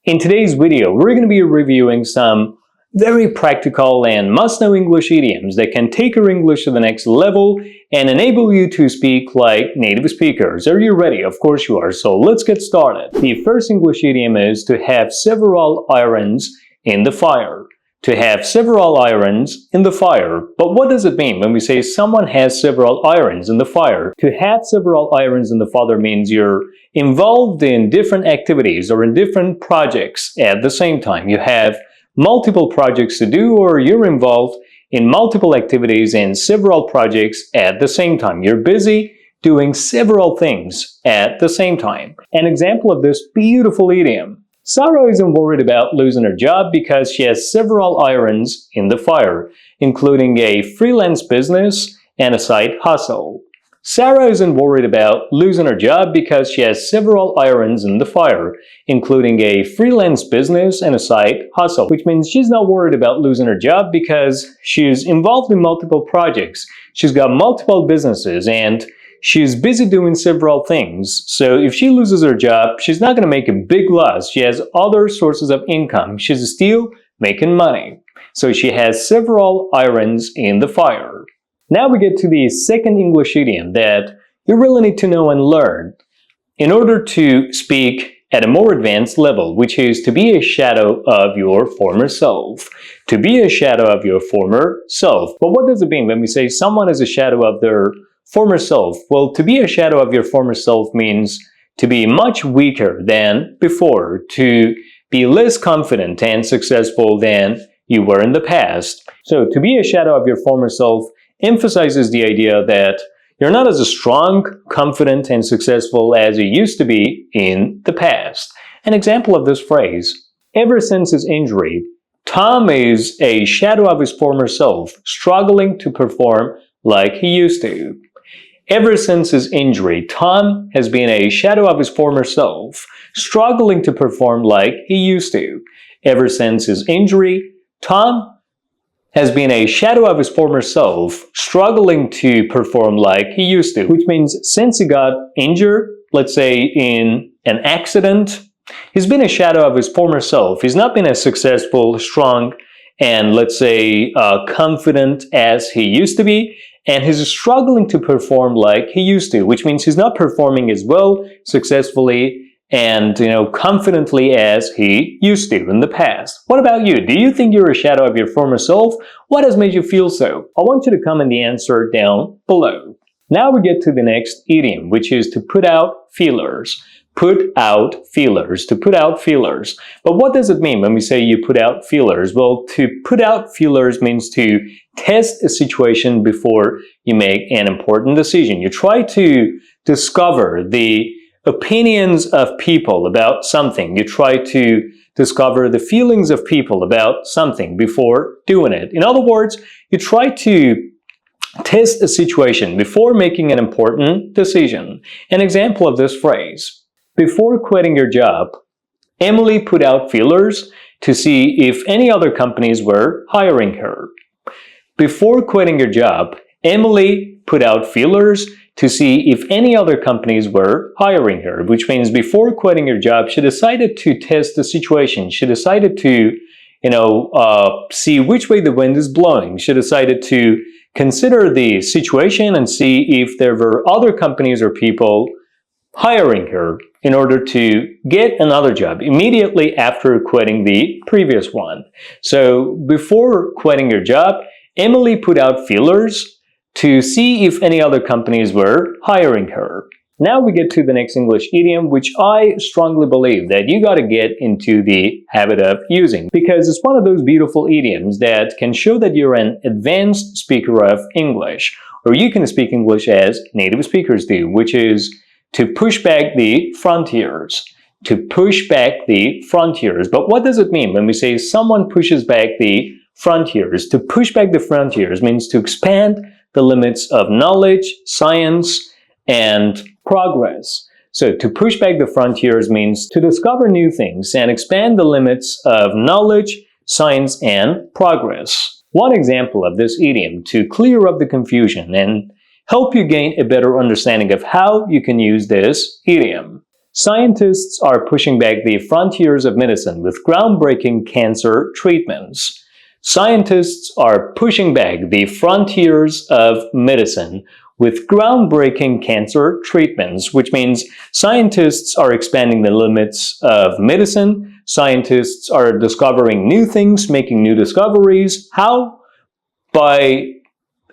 In today's video, we're going to be reviewing some very practical and must-know English idioms that can take your English to the next level and enable you to speak like native speakers. Are you ready? Of course you are, so let's get started. The first English idiom is to have several irons in the fire. To have several irons in the fire. But what does it mean when we say someone has several irons in the fire? To have several irons in the fire means you're involved in different activities or in different projects at the same time. You have multiple projects to do, or you're involved in multiple activities and several projects at the same time. You're busy doing several things at the same time. An example of this beautiful idiom. Sarah isn't worried about losing her job because she has several irons in the fire, including a freelance business and a side hustle. Sarah isn't worried about losing her job because she has several irons in the fire, including a freelance business and a side hustle, which means she's not worried about losing her job because she's involved in multiple projects. She's got multiple businesses and she's busy doing several things, so if she loses her job, she's not going to make a big loss. She has other sources of income. She's still making money. So she has several irons in the fire. Now we get to the second English idiom that you really need to know and learn in order to speak at a more advanced level, which is to be a shadow of your former self. To be a shadow of your former self. But what does it mean when we say someone is a shadow of their former self? Well, to be a shadow of your former self means to be much weaker than before, to be less confident and successful than you were in the past. So, to be a shadow of your former self emphasizes the idea that you're not as strong, confident, and successful as you used to be in the past. An example of this phrase: ever since his injury, Tom is a shadow of his former self, struggling to perform like he used to. Ever since his injury, Tom has been a shadow of his former self, struggling to perform like he used to. Ever since his injury, Tom has been a shadow of his former self, struggling to perform like he used to. Which means since he got injured, let's say in an accident, he's been a shadow of his former self. He's not been as successful, strong, and let's say confident as he used to be. And he's struggling to perform like he used to, which means he's not performing as well, successfully, and confidently as he used to in the past. What about you? Do you think you're a shadow of your former self? What has made you feel so? I want you to comment the answer down below. Now we get to the next idiom, which is to put out feelers. Put out feelers. To put out feelers. But what does it mean when we say you put out feelers? Well, to put out feelers means to test a situation before you make an important decision. You try to discover the opinions of people about something. You try to discover the feelings of people about something before doing it. In other words, you try to test a situation before making an important decision. An example of this phrase: before quitting your job, Emily put out feelers to see if any other companies were hiring her. Before quitting your job, Emily put out feelers to see if any other companies were hiring her, which means before quitting her job, she decided to test the situation. She decided to, see which way the wind is blowing. She decided to consider the situation and see if there were other companies or people hiring her in order to get another job immediately after quitting the previous one. So before quitting your job, Emily put out feelers to see if any other companies were hiring her. Now we get to the next English idiom, which I strongly believe that you got to get into the habit of using, because it's one of those beautiful idioms that can show that you're an advanced speaker of English, or you can speak English as native speakers do, which is to push back the frontiers. To push back the frontiers. But what does it mean when we say someone pushes back the frontiers? To push back the frontiers means to expand the limits of knowledge, science, and progress. So to push back the frontiers means to discover new things and expand the limits of knowledge, science, and progress. One example of this idiom to clear up the confusion and help you gain a better understanding of how you can use this idiom. Scientists are pushing back the frontiers of medicine with groundbreaking cancer treatments. Scientists are pushing back the frontiers of medicine with groundbreaking cancer treatments, which means scientists are expanding the limits of medicine. Scientists are discovering new things, making new discoveries. How? By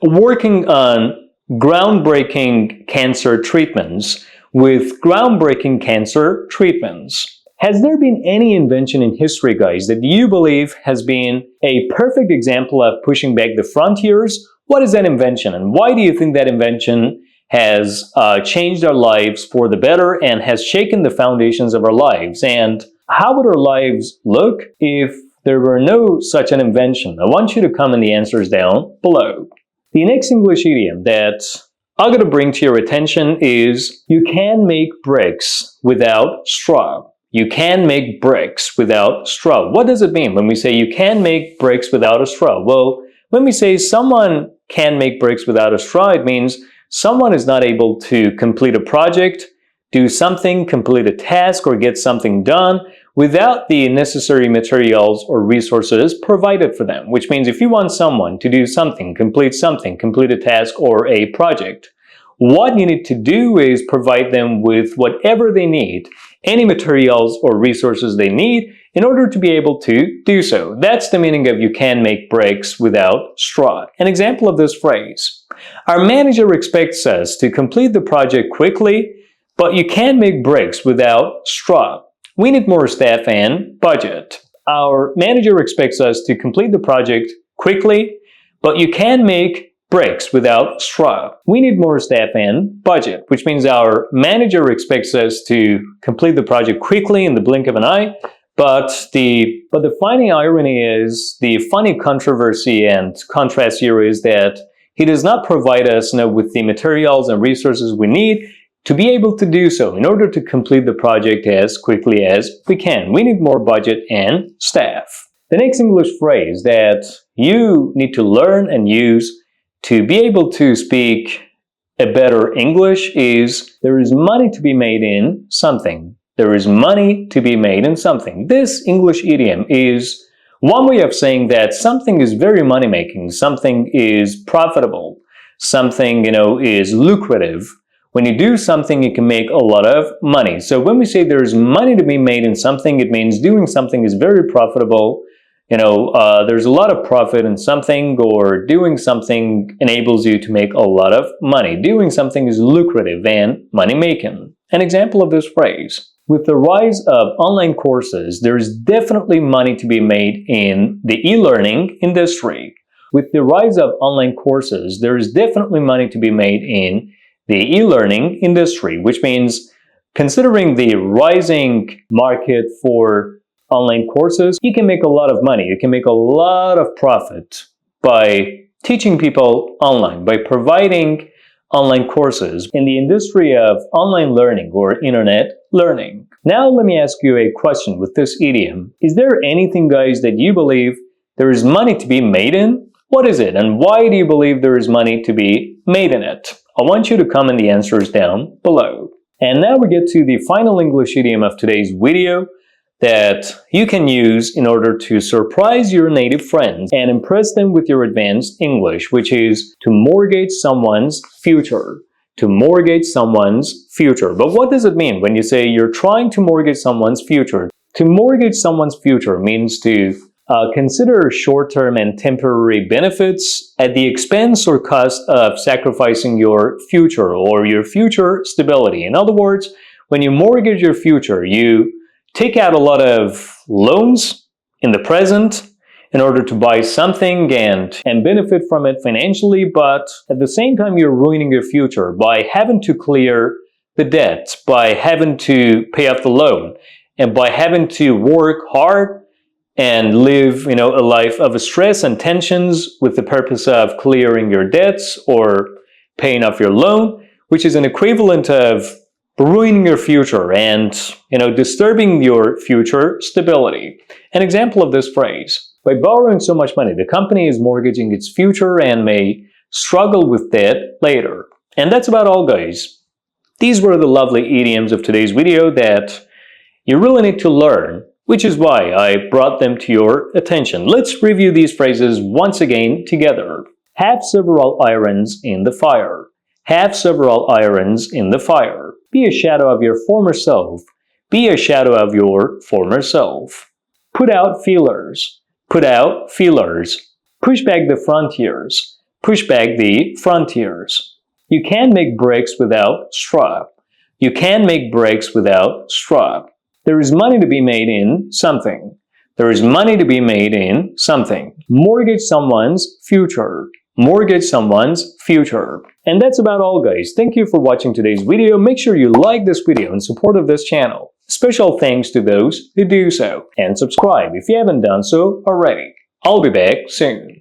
working on groundbreaking cancer treatments with groundbreaking cancer treatments. Has there been any invention in history, guys, that you believe has been a perfect example of pushing back the frontiers? What is that invention, and why do you think that invention has changed our lives for the better and has shaken the foundations of our lives? And how would our lives look if there were no such an invention? I want you to comment the answers down below. The next English idiom that I'm going to bring to your attention is you can make bricks without straw. You can make bricks without straw. What does it mean when we say you can make bricks without a straw? Well, when we say someone can make bricks without a straw, it means someone is not able to complete a project, do something, complete a task, or get something done without the necessary materials or resources provided for them. Which means if you want someone to do something, complete a task or a project, what you need to do is provide them with whatever they need, any materials or resources they need in order to be able to do so. That's the meaning of you can make bricks without straw. An example of this phrase: our manager expects us to complete the project quickly, but you can make bricks without straw. We need more staff and budget. Our manager expects us to complete the project quickly, but you can make bricks without straw. We need more staff and budget, which means our manager expects us to complete the project quickly in the blink of an eye, but the funny irony is, the funny controversy and contrast here is that he does not provide us with the materials and resources we need to be able to do so in order to complete the project as quickly as we can. We need more budget and staff. The next English phrase that you need to learn and use to be able to speak a better English is there is money to be made in something. There is money to be made in something. This English idiom is one way of saying that something is very money-making, something is profitable, something, is lucrative. When you do something, you can make a lot of money. So when we say there's money to be made in something, it means doing something is very profitable. There's a lot of profit in something, or doing something enables you to make a lot of money. Doing something is lucrative and money-making. An example of this phrase: with the rise of online courses, there is definitely money to be made in the e-learning industry. With the rise of online courses, there is definitely money to be made in the e-learning industry, which means considering the rising market for online courses, you can make a lot of money. You can make a lot of profit by teaching people online, by providing online courses in the industry of online learning or internet learning. Now let me ask you a question with this idiom. Is there anything, guys, that you believe there is money to be made in? What is it, and why do you believe there is money to be made in it? I want you to comment the answers down below. And now we get to the final English idiom of today's video that you can use in order to surprise your native friends and impress them with your advanced English, which is to mortgage someone's future. To mortgage someone's future. But what does it mean when you say you're trying to mortgage someone's future? To mortgage someone's future means to consider short-term and temporary benefits at the expense or cost of sacrificing your future or your future stability. In other words, when you mortgage your future, you take out a lot of loans in the present in order to buy something and benefit from it financially, but at the same time you're ruining your future by having to clear the debt, by having to pay off the loan, and by having to work hard and live, a life of stress and tensions with the purpose of clearing your debts or paying off your loan, which is an equivalent of ruining your future and, disturbing your future stability. An example of this phrase: by borrowing so much money, the company is mortgaging its future and may struggle with debt later. And that's about all, guys. These were the lovely idioms of today's video that you really need to learn, which is why I brought them to your attention. Let's review these phrases once again together. Have several irons in the fire. Have several irons in the fire. Be a shadow of your former self. Be a shadow of your former self. Put out feelers. Put out feelers. Push back the frontiers. Push back the frontiers. You can't make bricks without straw. You can't make bricks without straw. There is money to be made in something. There is money to be made in something. Mortgage someone's future. Mortgage someone's future. And that's about all, guys. Thank you for watching today's video. Make sure you like this video in support of this channel. Special thanks to those who do so. And subscribe if you haven't done so already. I'll be back soon.